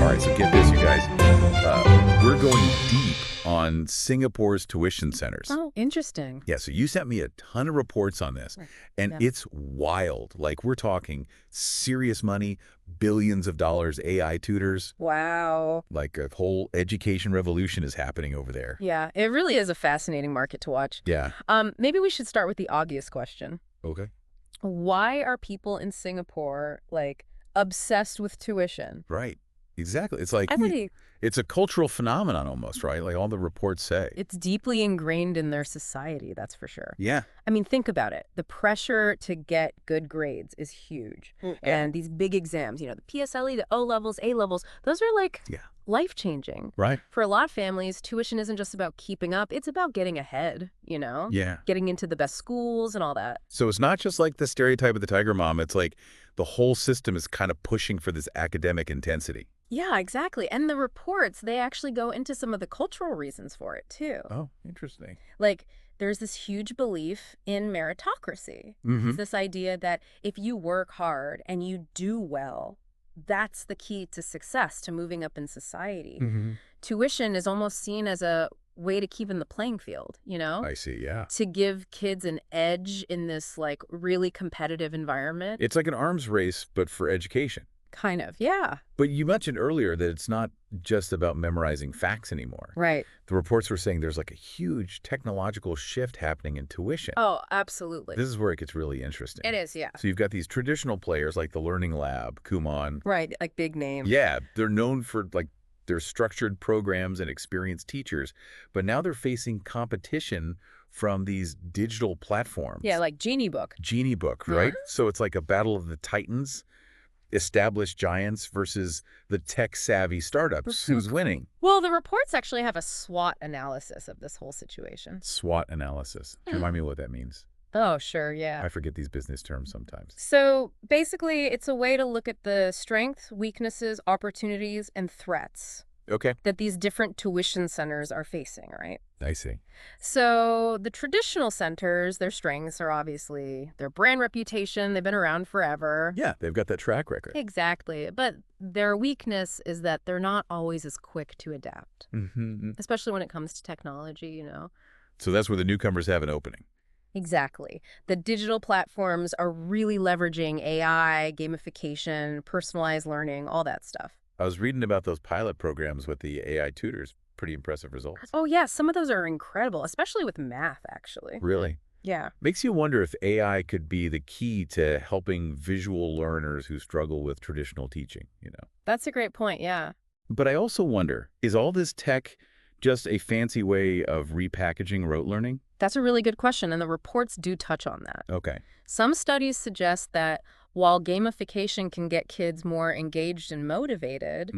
All right, so get this, you guys. We're going deep on Singapore's tuition centers. Oh, interesting. Yeah, so you sent me a ton of reports on this, Right. and Yeah. it's wild. Like, we're talking serious money, billions of dollars, AI tutors. Wow. Like, a whole education revolution is happening over there. Yeah, it really is a fascinating market to watch. Yeah. Maybe we should start with the obvious question. Okay. Why are people in Singapore, like, obsessed with tuition? Right. Exactly. It's like, I think it's a cultural phenomenon almost, right? Like all the reports say. it's deeply ingrained in their society, that's for sure. Yeah. I mean, think about it. The pressure to get good grades is huge. And these big exams, the PSLE, the O-levels, A-levels, those are like Yeah. life-changing. Right. For a lot of families, tuition isn't just about keeping up. It's about getting ahead, Yeah. getting into the best schools and all that. So it's not just like the stereotype of the tiger mom. It's like the whole system is kind of pushing for this academic intensity. Yeah, exactly. And the reports, they actually go into some of the cultural reasons for it, too. Oh, interesting. Like, there's this huge belief in meritocracy. Mm-hmm. It's this idea that if you work hard and you do well, that's the key to success, to moving up in society. Mm-hmm. Tuition is almost seen as a way to keep in the playing field, I see, yeah. to give kids an edge in this, like, really competitive environment. It's like an arms race, but for education. Kind of, yeah. But you mentioned earlier that it's not just about memorizing facts anymore. Right. The reports were saying there's like a huge technological shift happening in tuition. Oh, absolutely. This is where it gets really interesting. It is, yeah. So you've got these traditional players like the Learning Lab, Kumon. Right, like big names. Yeah, they're known for like their structured programs and experienced teachers, but now they're facing competition from these digital platforms. Yeah, like Genie Book. Genie Book, right? So it's like a battle of the titans, established giants versus the tech-savvy startups. Who's winning? Well, the reports actually have a SWOT analysis of this whole situation. SWOT analysis. Can you remind me what that means? Oh, sure, yeah. I forget these business terms sometimes. So basically, it's a way to look at the strengths, weaknesses, opportunities, and threats Okay, that these different tuition centers are facing, right? I see. So the traditional centers, their strengths are obviously their brand reputation. They've been around forever. Yeah, they've got that track record. Exactly. But their weakness is that they're not always as quick to adapt, Mm-hmm. especially when it comes to technology. So that's where the newcomers have an opening. Exactly. The digital platforms are really leveraging AI, gamification, personalized learning, all that stuff. I was reading about those pilot programs with the AI tutors. Pretty impressive results. Oh, yeah, some of those are incredible, especially with math, actually. Really? Yeah. Makes you wonder if AI could be the key to helping visual learners who struggle with traditional teaching, That's a great point, yeah. But I also wonder, is all this tech just a fancy way of repackaging rote learning? That's a really good question, and the reports do touch on that. Okay. Some studies suggest that while gamification can get kids more engaged and motivated,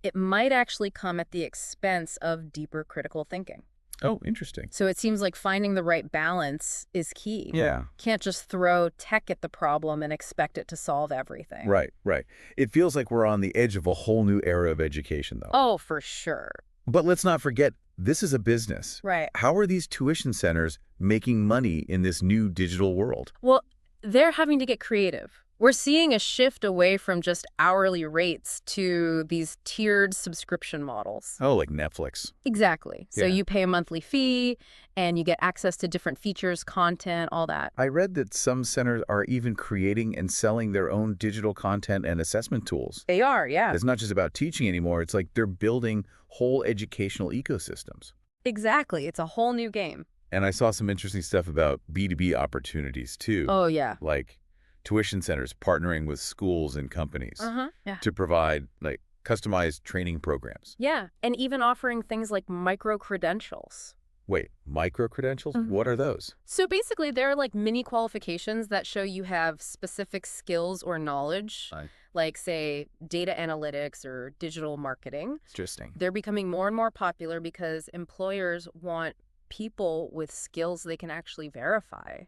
it might actually come at the expense of deeper critical thinking. Oh, interesting. So it seems like finding the right balance is key. Yeah. Can't just throw tech at the problem and expect it to solve everything. Right, right. It feels like we're on the edge of a whole new era of education, though. Oh, for sure. But let's not forget, this is a business. Right. How are these tuition centers making money in this new digital world? Well, they're having to get creative. We're seeing a shift away from just hourly rates to these tiered subscription models. Oh, like Netflix. Exactly. So Yeah. you pay a monthly fee and you get access to different features, content, all that. I read that some centers are even creating and selling their own digital content and assessment tools. They are, yeah. It's not just about teaching anymore. It's like they're building whole educational ecosystems. Exactly. It's a whole new game. And I saw some interesting stuff about B2B opportunities, too. Oh, yeah. Like tuition centers partnering with schools and companies Yeah. to provide like customized training programs. Yeah. And even offering things like micro-credentials. Wait, micro-credentials? Mhm. What are those? So basically, they're like mini qualifications that show you have specific skills or knowledge, Right. like, say, data analytics or digital marketing. Interesting. They're becoming more and more popular because employers want people with skills they can actually verify,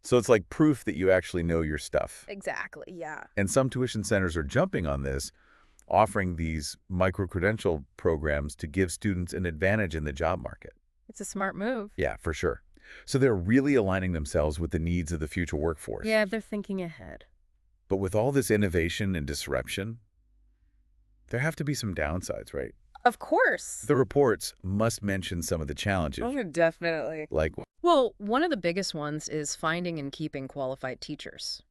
So it's like proof that you actually know your stuff. Exactly, yeah. And some tuition centers are jumping on this, offering these micro-credential programs to give students an advantage in the job market. It's a smart move. Yeah, for sure. So they're really aligning themselves with the needs of the future workforce. Yeah, they're thinking ahead. But with all this innovation and disruption, There have to be some downsides, right? Of course. The reports must mention some of the challenges. Oh, definitely. Like, Well, one of the biggest ones is finding and keeping qualified teachers.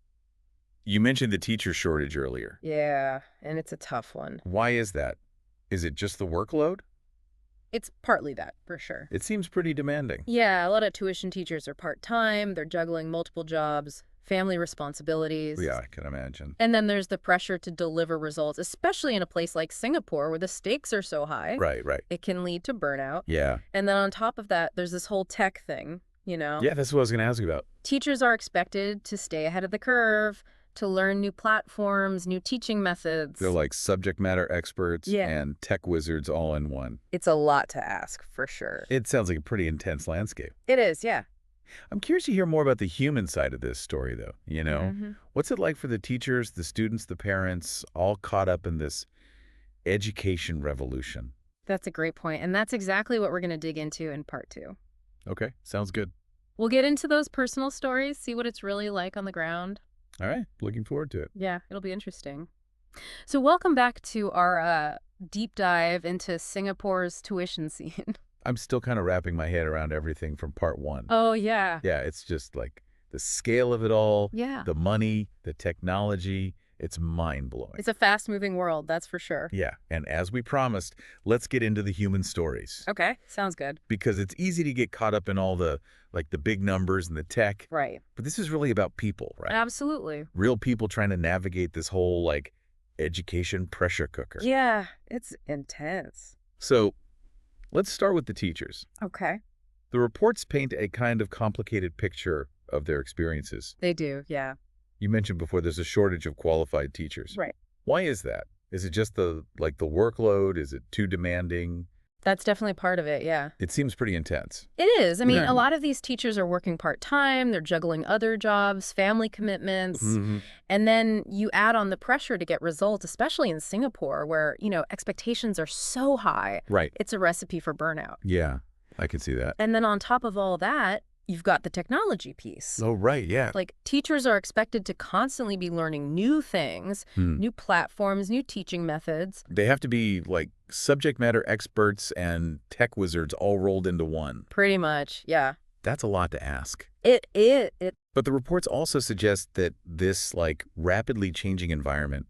you mentioned the teacher shortage earlier. Yeah, and it's a tough one. Why is that? Is it just the workload? It's partly that, for sure. It seems pretty demanding. Yeah, a lot of tuition teachers are part-time, they're juggling multiple jobs, family responsibilities. Yeah, I can imagine. And then there's the pressure to deliver results, especially in a place like Singapore where the stakes are so high. Right, right. It can lead to burnout. Yeah. And then on top of that, there's this whole tech thing, you know? Yeah, that's what I was going to ask you about. Teachers are expected to stay ahead of the curve, to learn new platforms, new teaching methods. They're like subject matter experts Yeah. and tech wizards all in one. It's a lot to ask, for sure. It sounds like a pretty intense landscape. It is, yeah. I'm curious to hear more about the human side of this story, though. What's it like for the teachers, the students, the parents, all caught up in this education revolution? That's a great point, and that's exactly what we're going to dig into in part 2. Okay, sounds good. We'll get into those personal stories, see what it's really like on the ground. All right, looking forward to it. Yeah, it'll be interesting. So welcome back to our deep dive into Singapore's tuition scene. I'm still kind of wrapping my head around everything from part 1. Oh, yeah. Yeah, it's just like the scale of it all, Yeah. the money, the technology, it's mind-blowing. It's a fast-moving world, that's for sure. Yeah, and as we promised, let's get into the human stories. Okay, sounds good. Because it's easy to get caught up in all the big numbers and the tech. Right. But this is really about people, right? Absolutely. Real people trying to navigate this whole education pressure cooker. Yeah, it's intense. So let's start with the teachers. Okay. The reports paint a kind of complicated picture of their experiences. They do, yeah. You mentioned before there's a shortage of qualified teachers. Right. Why is that? Is it just the workload? Is it too demanding? That's definitely part of it, yeah. It seems pretty intense. It is. I mean, Yeah. a lot of these teachers are working part-time, they're juggling other jobs, family commitments, and then you add on the pressure to get results, especially in Singapore where, expectations are so high. Right. It's a recipe for burnout. Yeah, I can see that. And then on top of all that, you've got the technology piece. Oh, right, yeah. Like, teachers are expected to constantly be learning new things, new platforms, new teaching methods. They have to be subject matter experts and tech wizards all rolled into one. Pretty much, yeah. That's a lot to ask. It. But the reports also suggest that this rapidly changing environment,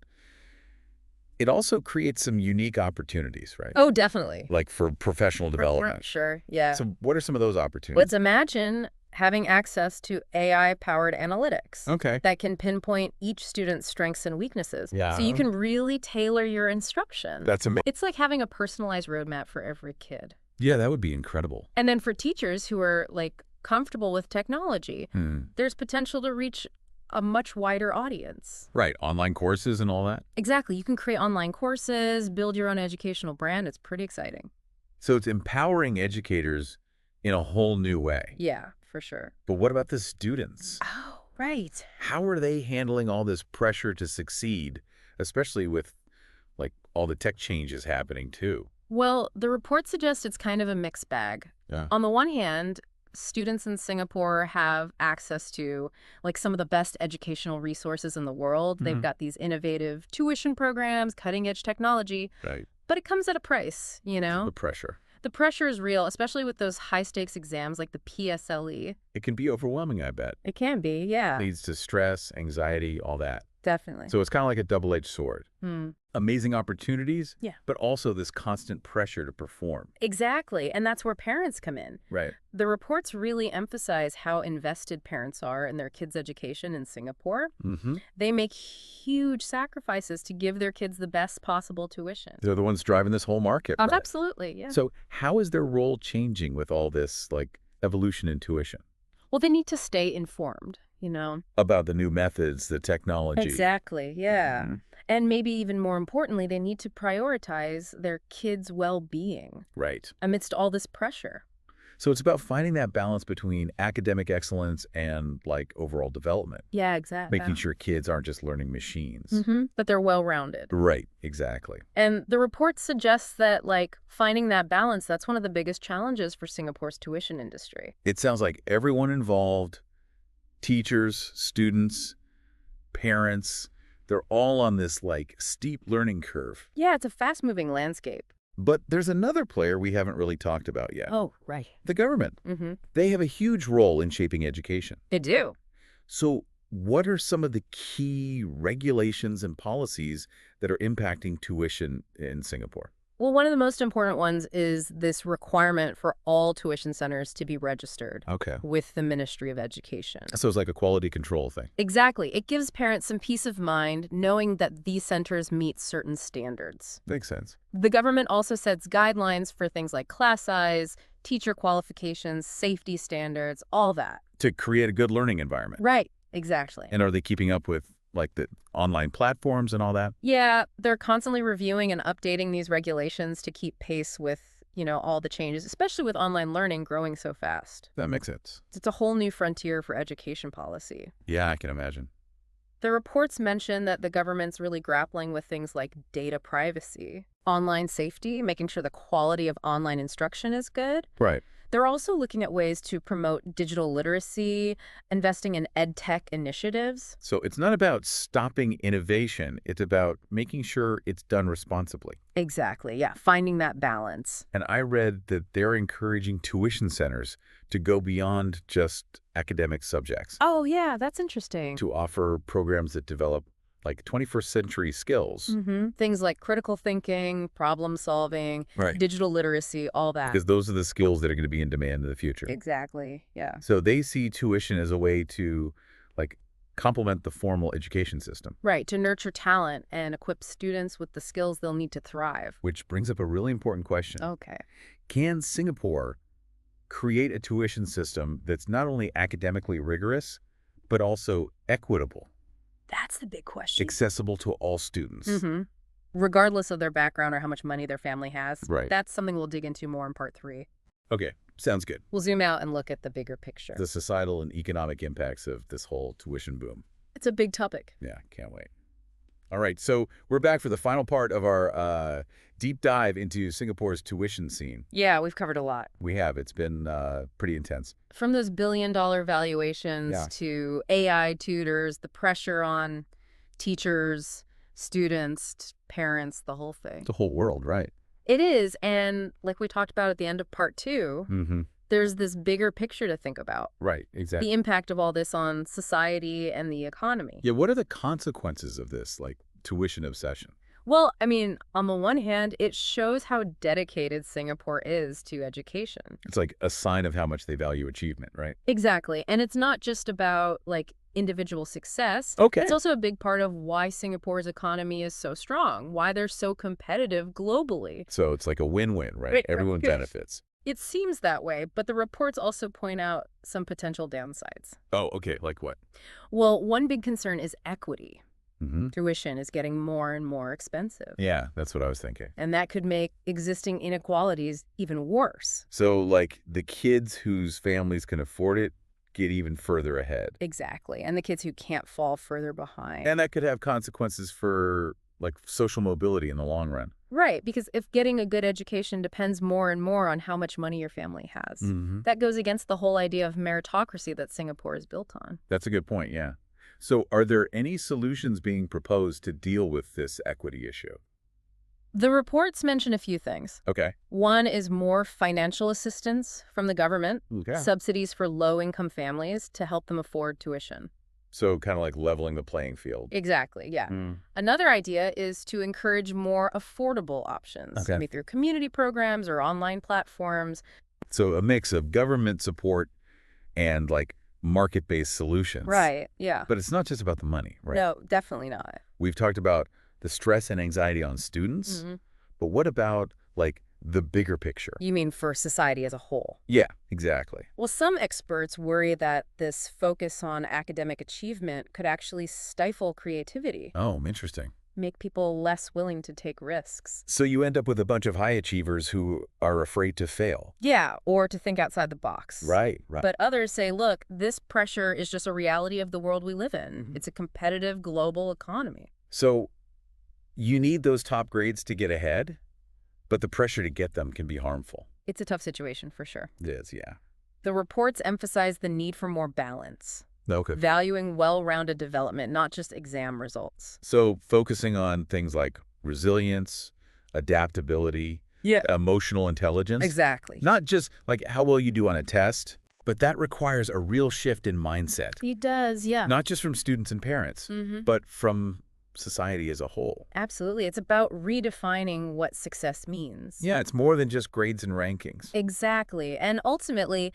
it also creates some unique opportunities, right? Oh, definitely. Like for professional development. Sure, yeah. So what are some of those opportunities? Let's imagine having access to AI-powered analytics Okay. that can pinpoint each student's strengths and weaknesses. Yeah. So you can really tailor your instruction. That's amazing. It's like having a personalized roadmap for every kid. Yeah, that would be incredible. And then for teachers who are comfortable with technology, there's potential to reach a much wider audience. Right. Online courses and all that. Exactly. You can create online courses, build your own educational brand. It's pretty exciting. So it's empowering educators in a whole new way. Yeah, for sure. But what about the students? Oh, right. How are they handling all this pressure to succeed, especially with all the tech changes happening too? Well, the report suggests it's kind of a mixed bag. Yeah. On the one hand, students in Singapore have access to some of the best educational resources in the world. They've got these innovative tuition programs, cutting edge technology, Right. but it comes at a price, The pressure. The pressure is real, especially with those high stakes exams like the PSLE. It can be overwhelming, I bet. It can be, yeah. Leads to stress, anxiety, all that. Definitely. So it's kind of like a double-edged sword. Amazing opportunities, Yeah. but also this constant pressure to perform. Exactly. And that's where parents come in. Right. The reports really emphasize how invested parents are in their kids' education in Singapore. They make huge sacrifices to give their kids the best possible tuition. They're the ones driving this whole market. Right? Absolutely, yeah. So how is their role changing with all this evolution in tuition? Well, they need to stay informed, About the new methods, the technology. Exactly, yeah. And maybe even more importantly, they need to prioritize their kids' well-being Right. amidst all this pressure. So it's about finding that balance between academic excellence and overall development. Yeah, exactly. Making sure kids aren't just learning machines. But they're well-rounded. Right, exactly. And the report suggests that, finding that balance, that's one of the biggest challenges for Singapore's tuition industry. It sounds like everyone involved, teachers, students, parents, They're all on this, like, steep learning curve. Yeah, it's a fast-moving landscape. But there's another player we haven't really talked about yet. Oh, right. The government. They have a huge role in shaping education. They do. So what are some of the key regulations and policies that are impacting tuition in Singapore? Well, one of the most important ones is this requirement for all tuition centers to be registered Okay. with the Ministry of Education. So it's like a quality control thing. Exactly. It gives parents some peace of mind knowing that these centers meet certain standards. Makes sense. The government also sets guidelines for things like class size, teacher qualifications, safety standards, all that. To create a good learning environment. Right. Exactly. And are they keeping up with, like, the online platforms and all that? Yeah, they're constantly reviewing and updating these regulations to keep pace with, all the changes, especially with online learning growing so fast. That makes sense. It's a whole new frontier for education policy. Yeah, I can imagine. The reports mention that the government's really grappling with things like data privacy, online safety, making sure the quality of online instruction is good. Right. They're also looking at ways to promote digital literacy, investing in edtech initiatives. So it's not about stopping innovation. It's about making sure it's done responsibly. Exactly, yeah, finding that balance. And I read that they're encouraging tuition centers to go beyond just academic subjects, Oh, yeah, that's interesting. to offer programs that develop, like, 21st century skills. Things like critical thinking, problem solving, Right. digital literacy, all that. Because those are the skills that are going to be in demand in the future. Exactly, yeah. So they see tuition as a way to, like, complement the formal education system. Right, to nurture talent and equip students with the skills they'll need to thrive. Which brings up a really important question. Okay. Can Singapore create a tuition system that's not only academically rigorous, but also equitable, That's the big question. accessible to all students? Regardless of their background or how much money their family has. Right. That's something we'll dig into more in part 3. Okay, sounds good. We'll zoom out and look at the bigger picture. The societal and economic impacts of this whole tuition boom. It's a big topic. Yeah, can't wait. All right, so we're back for the final part of our deep dive into Singapore's tuition scene. Yeah, we've covered a lot. We have. It's been pretty intense. From those billion-dollar valuations Yeah. to AI tutors, the pressure on teachers, students, parents, the whole thing. The whole world, right? It is, and like we talked about at the end of part 2, there's this bigger picture to think about. Right, exactly. The impact of all this on society and the economy. Yeah, what are the consequences of this, like, tuition obsession? Well, I mean, on the one hand, it shows how dedicated Singapore is to education. It's like a sign of how much they value achievement, right? Exactly. And it's not just about, like, individual success. Okay. It's also a big part of why Singapore's economy is so strong, why they're so competitive globally. So it's like a win-win, right? Right. Everyone benefits. It seems that way, but the reports also point out some potential downsides. Oh, okay. Like what? Well, one big concern is equity. Mm-hmm. Tuition is getting more and more expensive. Yeah, that's what I was thinking. And that could make existing inequalities even worse. So, like, the kids whose families can afford it get even further ahead. Exactly. And the kids who can't fall further behind. And that could have consequences for, like, social mobility in the long run. Right, because if getting a good education depends more and more on how much money your family has, that goes against the whole idea of meritocracy that Singapore is built on. That's a good point, yeah. So are there any solutions being proposed to deal with this equity issue? The reports mention a few things. Okay. One is more financial assistance from the government, Okay. subsidies for low-income families to help them afford tuition. So kind of like leveling the playing field. Exactly, yeah. Another idea is to encourage more affordable options, Okay. maybe through community programs or online platforms. So a mix of government support and, like, market-based solutions. Right, yeah. But it's not just about the money, right? No, definitely not. We've talked about the stress and anxiety on students, but what about, like, the bigger picture? You mean for society as a whole? Yeah, exactly. Well, some experts worry that this focus on academic achievement could actually stifle creativity, Oh, interesting. make people less willing to take risks. So you end up with a bunch of high achievers who are afraid to fail. Yeah, or to think outside the box. Right. But others say, look, this pressure is just a reality of the world we live in. It's a competitive global economy. So you need those top grades to get ahead, but the pressure to get them can be harmful. It's a tough situation for sure. It is, yeah. The reports emphasize the need for more balance. Okay. valuing well-rounded development, not just exam results. So focusing on things like resilience, adaptability, Yeah. emotional intelligence, Exactly. not just like how well you do on a test, but that requires a real shift in mindset, It does, yeah. not just from students and parents, but from society as a whole. Absolutely. It's about redefining what success means. Yeah, it's more than just grades and rankings. Exactly. And ultimately,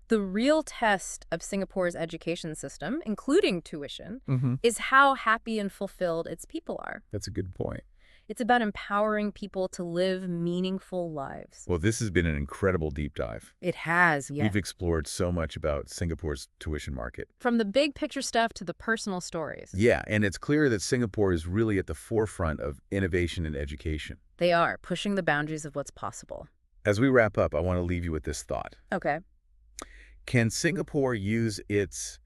the real test of Singapore's education system, including tuition, is how happy and fulfilled its people are. That's a good point. It's about empowering people to live meaningful lives. Well, this has been an incredible deep dive. It has, yeah. We've explored so much about Singapore's tuition market. From the big picture stuff to the personal stories. Yeah, and it's clear that Singapore is really at the forefront of innovation in education. They are pushing the boundaries of what's possible. As we wrap up, I want to leave you with this thought. Okay. Can Singapore use its,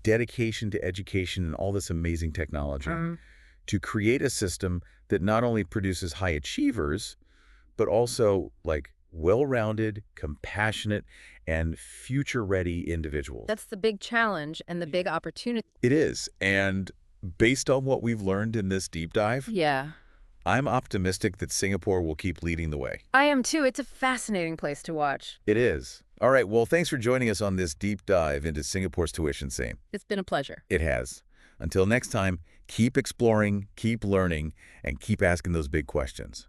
dedication to education and all this amazing technology to create a system that not only produces high achievers, but also, well-rounded, compassionate, and future-ready individuals? That's the big challenge and the big opportunity. It is. And based on what we've learned in this deep dive, Yeah. I'm optimistic that Singapore will keep leading the way. I am too. It's a fascinating place to watch. It is. All right, well, thanks for joining us on this deep dive into Singapore's tuition scene. It's been a pleasure. It has. Until next time, keep exploring, keep learning, and keep asking those big questions.